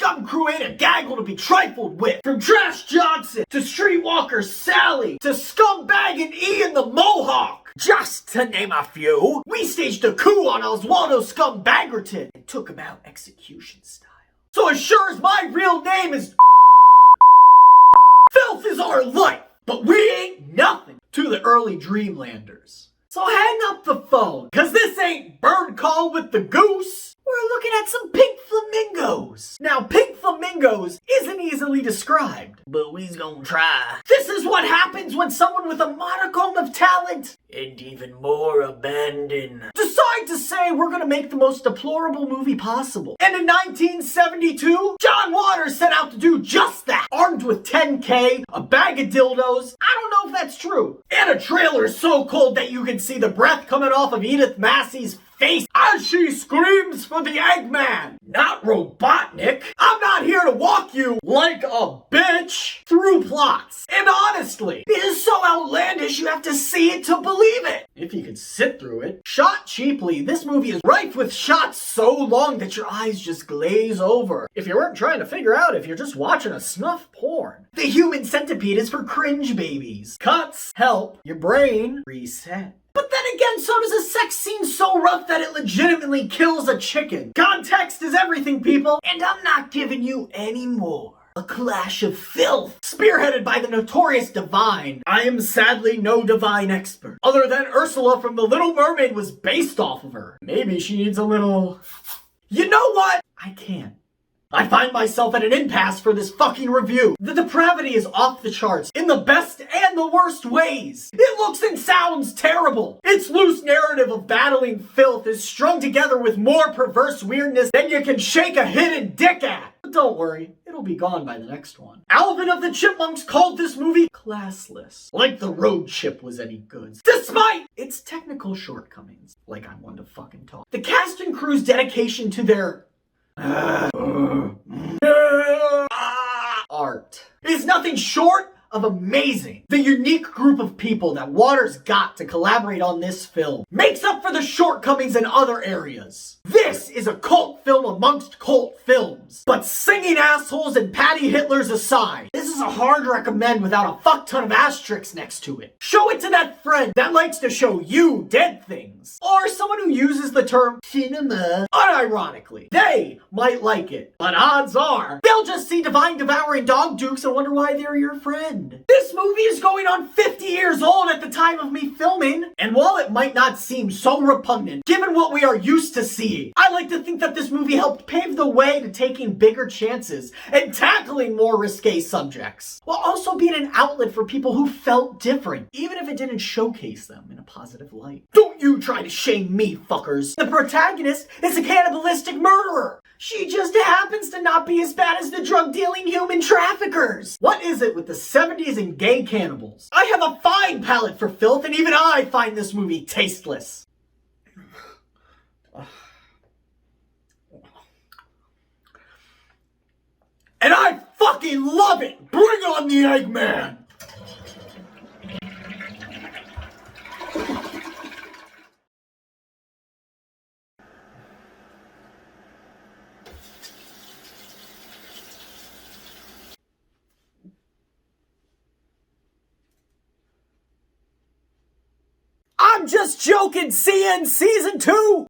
scum crew ain't a gaggle to be trifled with. From Trash Johnson, to Streetwalker Sally, to Scumbag and Ian the Mohawk, just to name a few. We staged a coup on Oswaldo Scumbaggerton and took him out execution style. So as sure as my real name is filth is our life, but we ain't nothing to the early Dreamlanders. So hang up the phone, cause this ain't Bird Call with the Goose. We're looking at some pink flamingos. Now, pink flamingos isn't easily described, but we's gonna try. This is what happens when someone with a modicum of talent, and even more abandon, decide to say we're gonna make the most deplorable movie possible. And in 1972, John Waters set out to do just that, armed with 10K, a bag of dildos, I don't know if that's true, and a trailer so cold that you can see the breath coming off of Edith Massey's face as she screams for the Eggman. Not Robotnik. I'm not here to walk you like a bitch through plots. And honestly, it is so outlandish you have to see it to believe it. If you could sit through it. Shot cheaply, this movie is rife with shots so long that your eyes just glaze over. If you weren't trying to figure out if you're just watching a snuff porn. The human centipede is for cringe babies. Cuts help your brain reset. But then again, so does a sex scene so rough that it legitimately kills a chicken. Context is everything, people, and I'm not giving you any more. A clash of filth, spearheaded by the notorious Divine. I am sadly no Divine expert, other than Ursula from The Little Mermaid was based off of her. Maybe she needs a little... You know what? I can't. I find myself at an impasse for this fucking review. The depravity is off the charts in the best and the worst ways. It looks and sounds terrible. Its loose narrative of battling filth is strung together with more perverse weirdness than you can shake a hidden dick at. But don't worry, it'll be gone by the next one. Alvin of the Chipmunks called this movie classless. Like the road chip was any goods. Despite its technical shortcomings. Like I'm one to fucking talk. The cast and crew's dedication to their art is nothing short of amazing. The unique group of people that Waters got to collaborate on this film makes up for the shortcomings in other areas. This is a cult film amongst cult films. But singing assholes and Patty Hitlers aside, this is a hard recommend without a fuck ton of asterisks next to it. Show it to that friend that likes to show you dead things. Or someone who uses the term cinema unironically. They might like it, but odds are they'll just see Divine devouring dog dukes and wonder why they're your friend. This movie is going on 50 years old at the time of me filming, and while it might not seem so repugnant, given what we are used to seeing, I like to think that this movie helped pave the way to taking bigger chances and tackling more risque subjects, while also being an outlet for people who felt different, even if it didn't showcase them in a positive light. Don't you try to shame me, fuckers. The protagonist is a cannibalistic murderer. She just happens to not be as bad as the drug-dealing human traffickers. What is it with the 70s and gay cannibals? I have a fine palate for filth, and even I find this movie tasteless. And I fucking love it! Bring on the Eggman! I'm just joking, CN Season 2!